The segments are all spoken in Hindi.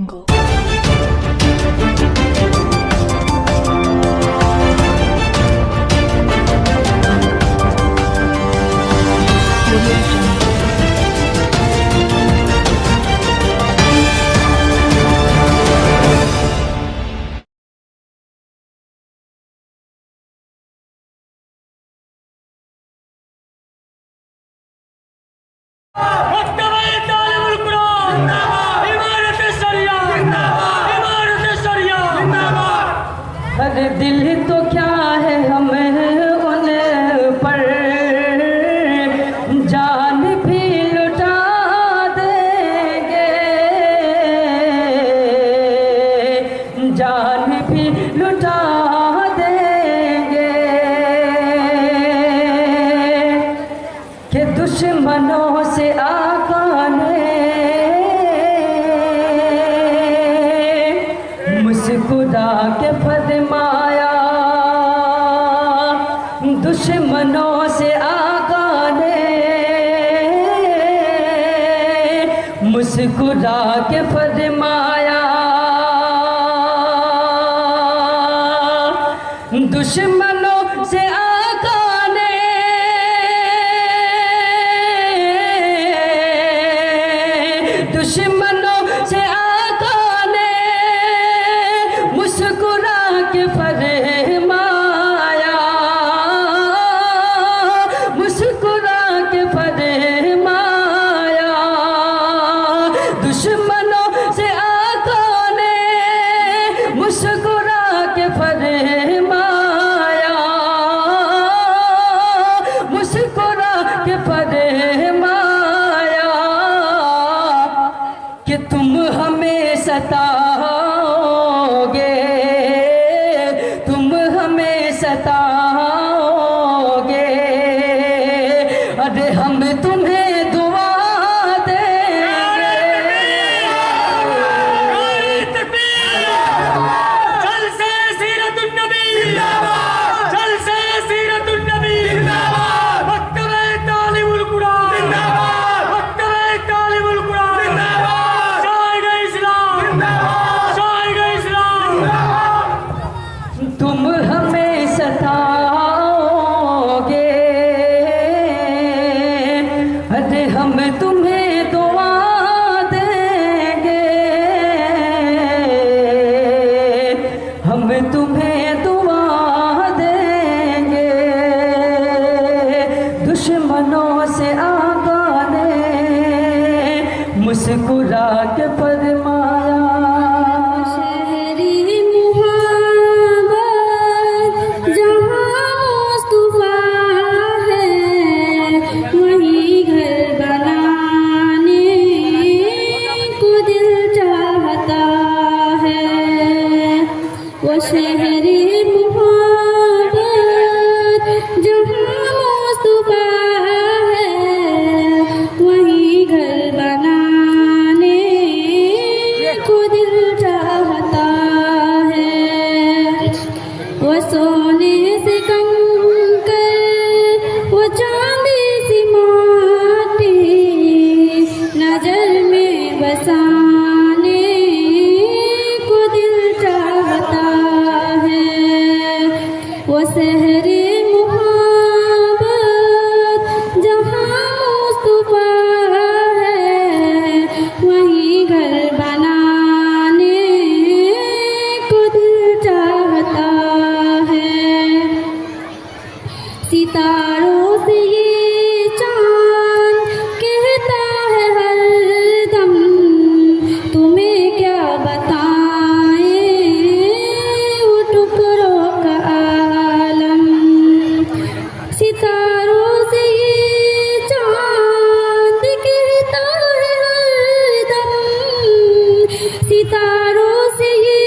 jungle. अरे दिल तो क्या है हमें उन पर जान भी लुटा देंगे, जान भी लुटा देंगे कि दुश्मनों से आका ने मुस्कुरा के फरमाया, दुश्मनों से आका ने मुस्कुरा के फरमाया, दुश्मनों से आका ने दुश्मनों से आका ने मुस्कुरा के फरमाया, मुस्कुरा के फरमाया, दुश्मनों से आका ने मुस्कुरा के फरमाया, मुस्कुरा के फरमाया कि तुम हमें सताओगे, तुम हमें सताओगे, अरे हम तुम्हें दुआ देंगे। चल से सीरतुन नबी जिंदाबाद, चल से सीरतुन नबी जिंदाबाद, मकतबे तालिबुल कुरान जिंदाबाद, मकतबे तालिबुल कुरान जिंदाबाद, शाइर इस्लाम जिंदाबाद, शाइर इस्लाम जिंदाबाद। तुम हमें सताओगे, अरे हम तुम्हें दुआ देंगे, हम तुम्हें दुआ देंगे, दुश्मनों से आका ने मुस्कुरा के फरमाया, शहरी मोहब्बत जहाँ मुस्तफा है, वहीं घर बनाने को दिल चाहता है। वो सोने से कंकर, वो चांदी सी माटी नजर में बसाने को दिल चाहता है। वो शहरी मोहब्बत जहाँ मुस्तफा है, वहीं घर बनाने को दिल चाहता है। सितारों से ये चांद कहता है हरदम, तुम्हें क्या बताएं वो टुकड़ों का आलम। सितारों से ये चांद कहता है हरदम, सितारों से ये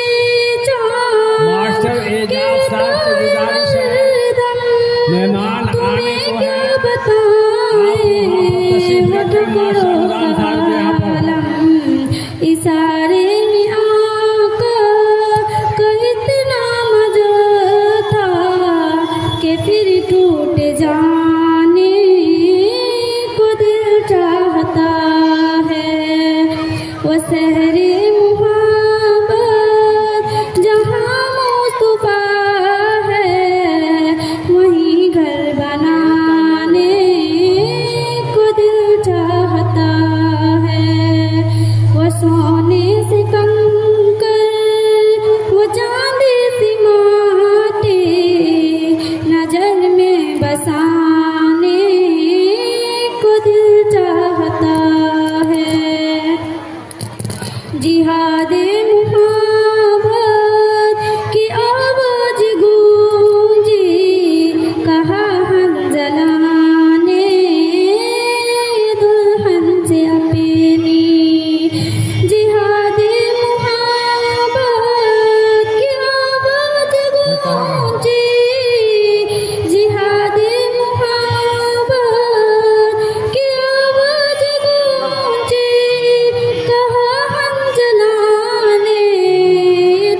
चांद मास्टर एजाज कहता साहब से है गुजारिश है, हरदम, मेहमान आने तुम्हें को क्या है, बताएं आप तशरीफ वो रखें। टुकड़ों मास्टर का गुलाम साहब के यहाँ पर आलम। इशारे में आका का इतना मजा था कि फिर टूट जाने को दिल चाहता है। वो शहरी मुहा सोने से कंकर वो चांदी सी माटी नजर में बसाने को दिल चाहता है। जिहादे मुहब्बत की आवाज गूंजी, कहा हंजला ने दुल्हन से अपनी। जिहादे मुहब्बत की आवाज गूंजी, जिहादे मुहब्बत की आवाज गूंजी, कहा हंजला ने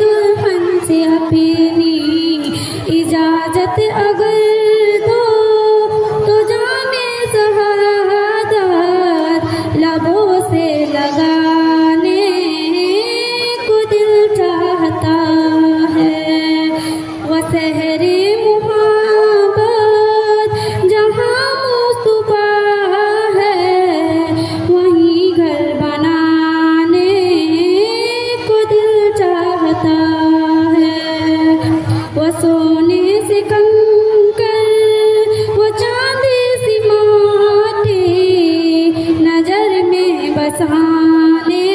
दुल्हन से अपनी। इजाजत अगर दो तो जाने शहादत लबों से लगाने को दिल चाहता है। वो सहरे मुहब्बत जहाँ मुस्तफा है, वहीं घर बनाने को दिल चाहता है। वो सोने से कंकर वो चांदी सी माटी नजर में बसाने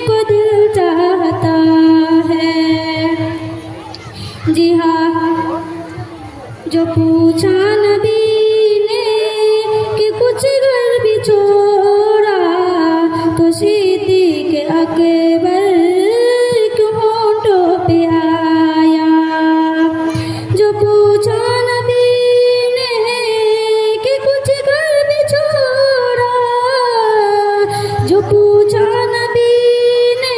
को दिल चाहता है। जी हाँ, जो पूछा नबी ने कि कुछ घर भी छोड़ा, तो सिद्दीक़ अकबर क्यों होंठों पे आया। जो पूछा नबी ने कि कुछ घर भी छोड़ा, जो पूछा नबी ने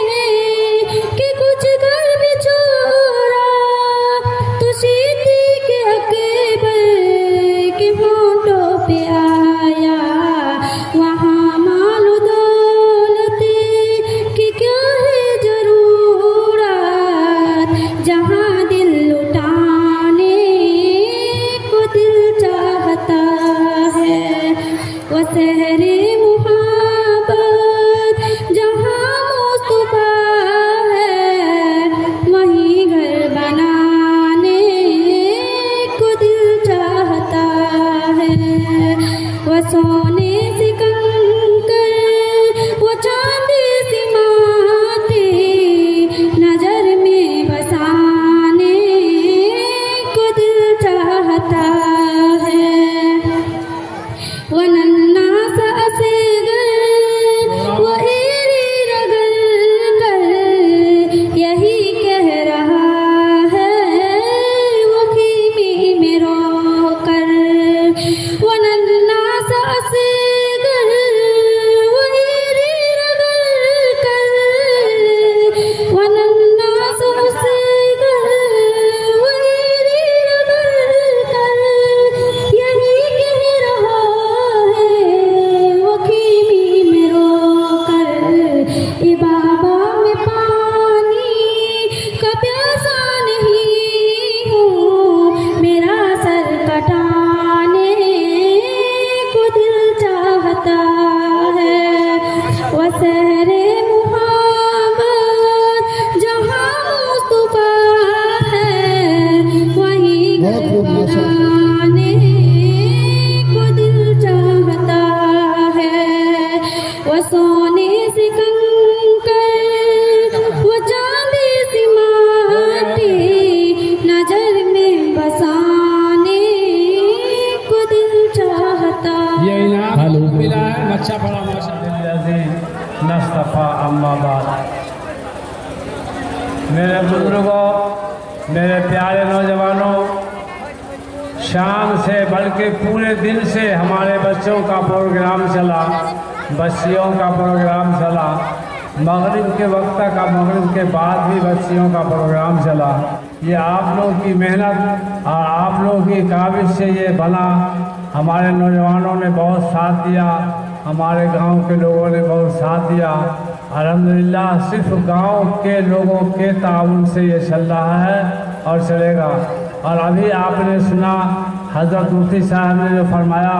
कि कुछ घर भी छोड़ा, तो सिद्दीक़ अकबर के होंठों पे आया। वहाँ मालो दौलत की क्या है जरूरत, जहाँ दिल लुटाने को दिल चाहता है। वो सहरे मुहब्बत जहाँ मुस्तफा है, वहीं घर बनाने को दिल चाहता है। वो सोने से कंकर वो चांदी सी माटी नजर में बसाने को दिल चाहता है। वो नन्ना सा असगर वो एरी रगड़ कर यही कह रहा है, वो खीमी में रोकर। वो नन्ना सा असगर वो एरी रगड़ कर, वो नन्ना सा असगर वो एरी रगड़ कर यही कह रहा है, वो खीमी में रोकर। ए बाबा मैं पानी का प्यासा नहीं हूँ, मेरा सर कटाने को दिल चाहता है। वो सहरे मुहब्बत जहाँ मुस्तफा है, वहीं घर बनाने को दिल चाहता है। वो सोने से कंकर वो चांदी सी माटी नजर में बसाने को दिल चाहता ये इनाम मिला है, अच्छा बड़ा माशाअल्लाह। नस्तफा अम्माबाद। मेरे बुजुर्गों, मेरे प्यारे नौजवानों, शाम से बल्कि पूरे दिन से हमारे बच्चों का प्रोग्राम चला, बच्चियों का प्रोग्राम चला। मगरिब के वक्त तक, मगरिब के बाद भी बच्चियों का प्रोग्राम चला। ये आप लोगों की मेहनत और आप लोगों की काबिज से ये बना। हमारे नौजवानों ने बहुत साथ दिया, हमारे गांव के लोगों ने बहुत साथ दिया। अल्हम्दुलिल्लाह सिर्फ गांव के लोगों के ताउन से ये चल रहा है और चलेगा। और अभी आपने सुना हज़रत मुफ्ती साहब ने जो फरमाया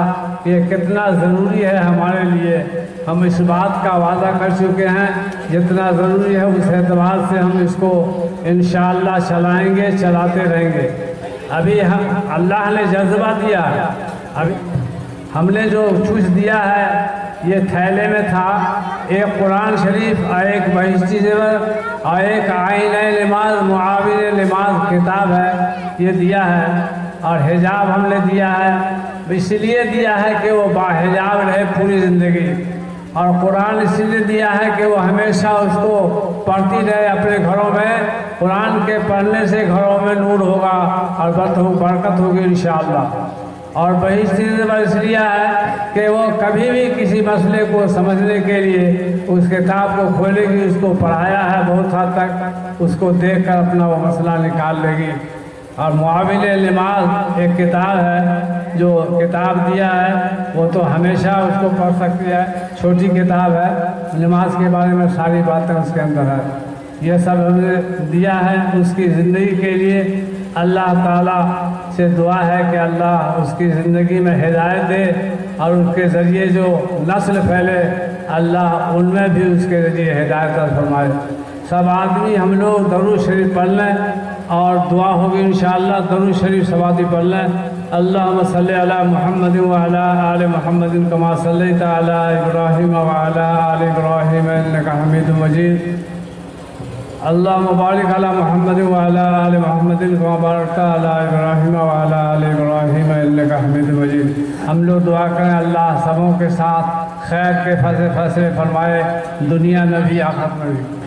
ये कितना ज़रूरी है हमारे लिए। हम इस बात का वादा कर चुके हैं, जितना ज़रूरी है उस एतबार से हम इसको इंशाअल्लाह चलाएंगे, चलाते रहेंगे। अभी हम अल्लाह ने जज्बा दिया, अभी हमने जो चूज दिया है ये थैले में था, एक कुरान शरीफ और एक बहिश्ती ज़ेवर और एक आईन नमाज मुआविन नमाज किताब है, ये दिया है। और हिजाब हमने दिया है, इसलिए दिया है कि वो बाहिजाब रहे पूरी ज़िंदगी। और कुरान इसलिए दिया है कि वो हमेशा उसको पढ़ती रहे अपने घरों में। कुरान के पढ़ने से घरों में नूर होगा और बरकत होगी इंशाअल्लाह। और बहिश्ती ज़ेवर इसलिए है कि वो कभी भी किसी मसले को समझने के लिए उस किताब को खोलेगी, उसको पढ़ाया है बहुत हद तक, उसको देख कर अपना वो मसला निकाल लेगी। और मुआविन नमाज एक किताब है, जो किताब दिया है वो तो हमेशा उसको पढ़ सकती है, छोटी किताब है, नमाज के बारे में सारी बातें उसके अंदर है। ये सब हमने दिया है उसकी ज़िंदगी के लिए। अल्लाह ताला से दुआ है कि अल्लाह उसकी ज़िंदगी में हिदायत दे और उसके ज़रिए जो नस्ल फैले अल्लाह उनमें भी उसके ज़रिए हिदायत फरमाए। सब आदमी हम लोग दरूद शरीफ पढ़ लें और दुआ होगी इंशाअल्लाह। दरूद शरीफ सवादी पढ़ लें। अल्लाहुम्मा सल्ली अला मुहम्मद व अला आलि मुहम्मद कमा सल्लैता अला इब्राहीम व अला आलि इब्राहीम इन्नका हमीदुम मजीद। अल्लाहुम्मा बारिक अला मुहम्मद व अला आलि मुहम्मद कमा बारकता अला इब्राहीम व अला आलि इब्राहीम इन्नका हमीदुम मजीद। हम लोग दुआ करें अल्लाह सबों के साथ खैर के फैसले फरमाए, दुनिया में भी आखिरत में भी।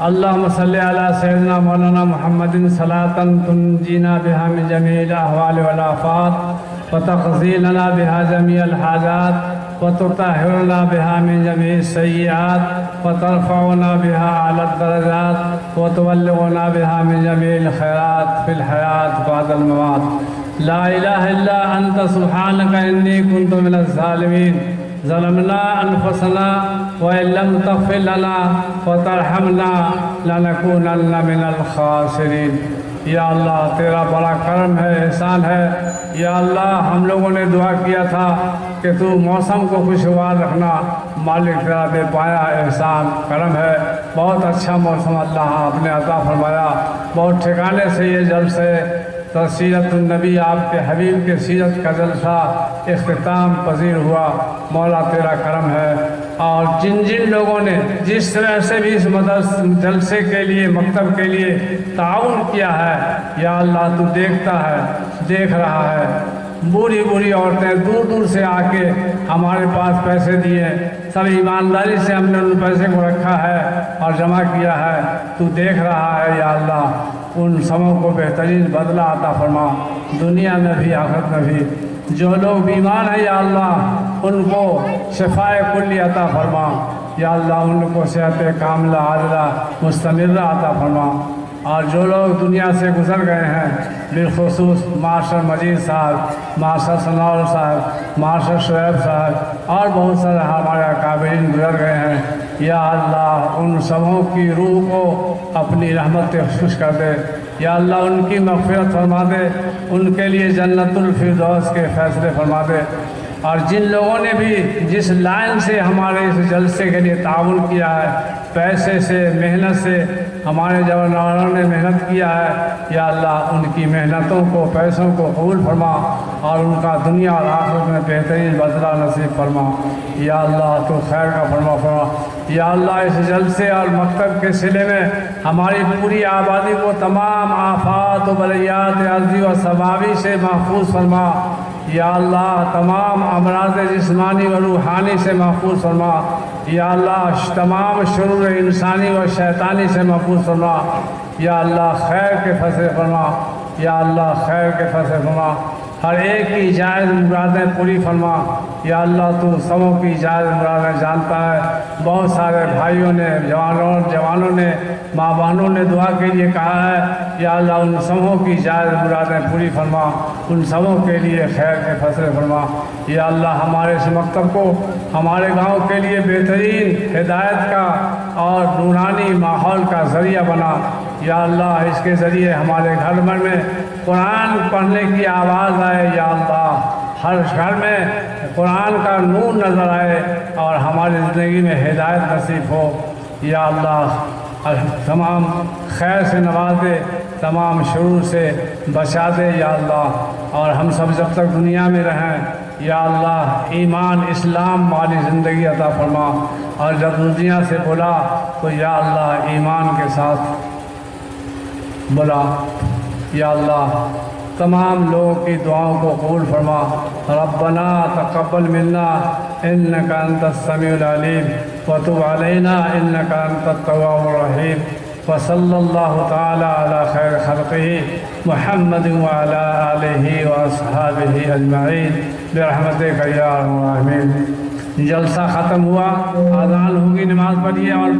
अल्लाहुम्मा सल्ली अला सय्यिदना मौलाना मुहम्मदिन सलातन तुनजीना बिहा मिन जमील अहवाल वल आफात व तक़ज़ीलना बिहा जमीअल हाजात व तुताहिरुना बिहा मिन जमीअ सय्यिआत व तरफ़उना बिहा अला दरजात व तुबल्लिगुना बिहा मिन जमीअल खैरात फिल हयात बअदल ममात। ला इलाहा इल्ला अंत सुब्हानका इन्नी कुन्तु मिनज़ ज़ालिमीन। ज़लमना अनफुसना व लम तग़फ़िर लना व तरहमना लनकूनन्ना मिनल ख़ासिरीन। या अल्लाह तेरा बड़ा करम है, एहसान है। या अल्लाह हम लोगों ने दुआ किया था कि तू मौसम को खुशगवार रखना, मालिक तेरा बेपाया एहसान करम है। बहुत अच्छा मौसम अल्लाह आपने अता फरमाया, बहुत ठिकाने से ये जलसे सीरतुन्नबी आपके हबीब के सीरत का जलसा इख्तिताम पजीर हुआ। मौला तेरा करम है। और जिन जिन लोगों ने जिस तरह से भी इस जलसे के लिए मकतब के लिए ताउन किया है, या अल्लाह तू देखता है, देख रहा है। बूढ़ी बूढ़ी औरतें दूर दूर से आके हमारे पास पैसे दिए, सब ईमानदारी से हमने उन पैसे को रखा है और जमा किया है। तू देख रहा है। या अल्लाह उन सबों को बेहतरीन बदला अता फरमा, दुनिया में भी आखिरत में भी। जो लोग बीमार हैं या अल्लाह उनको शिफाए कुल्ली अता फरमा। या अल्लाह उनको सेहत कामिला आजिला मुस्तमिर्रा अता फरमा। और जो लोग दुनिया से गुज़र गए हैं, बिलखुसूस मास्टर मजीद साहब, मास्टर सनौर साहब, मास्टर शुएब साहब और बहुत सारे हमारे अकाबिरीन गुज़र गए हैं। या अल्लाह उन सबों की रूह को अपनी रहमत से खुश कर दे। या अल्लाह उनकी मग़फ़िरत फरमा दे, उनके लिए जन्नतुल फिरदौस के फ़ैसले फरमा दे। और जिन लोगों ने भी जिस लाइन से हमारे इस जलसे के लिए ताउन किया है, पैसे से, मेहनत से, हमारे जवानों ने मेहनत किया है, या अल्लाह उनकी मेहनतों को, पैसों को कबूल फरमा और उनका दुनिया और आखिरत में बेहतरीन बदला नसीब फरमा। या अल्लाह तो खैर का फरमा। या अल्लाह इस जलसे और मकतब के सिले में हमारी पूरी आबादी को तमाम आफात व बलियात अर्ज़ी व समावी से महफूज फरमा। या अल्लाह तमाम अमराज़ जिस्मानी व रूहानी से महफूज फरमा। या अल्लाह तमाम शुरूर इंसानी व शैतानी से महफूज फरमा। या अल्लाह खैर के फैसले फरमा। या अल्लाह खैर के फैसले फरमा। हर एक की जायज़ मुरादें पूरी फरमा। या अल्लाह तू सबों की जायज़ मुरादें जानता है। बहुत सारे भाइयों ने, जवानों ने, माँ बहनों ने दुआ के लिए कहा है। या अल्लाह उन सबों की जायज़ मुरादें पूरी फरमा, उन सबों के लिए खैर के फैसले फरमा। या अल्लाह हमारे इस मकतब को हमारे गाँव के लिए बेहतरीन हिदायत का और नूरानी माहौल का ज़रिया बना। या अल्लाह इसके ज़रिए हमारे घर भर में कुरान पढ़ने की आवाज़ आए। या अल्लाह हर घर में कुरान का नूर नज़र आए और हमारी ज़िंदगी में हिदायत नसीब हो। या अल्लाह तमाम खैर से नवाज दे, तमाम शुरू से बचा दे या अल्लाह। और हम सब जब तक दुनिया में रहें या अल्लाह ईमान इस्लाम वाली ज़िंदगी अता फरमा, और जब दुनिया से बुला तो या अल्लाह ईमान के साथ बुला। या अल्लाह तमाम लोगों की दुआओं को कबूल फरमा। रब्बना तक़ब्बल मिन्ना इन्नका अंतस समीउल अलीम व तुब अलैना इन्नका अंतत तव्वाबुर रहीम व सल्लल्लाहु तआला अला खैर खल्क़िही मुहम्मद व अला आलिही व अस्हाबिही अजमईन बिरहमतिका या अरहमर राहिमीन। जलसा ख़त्म हुआ, आज़ान होगी, नमाज़ पढ़िए और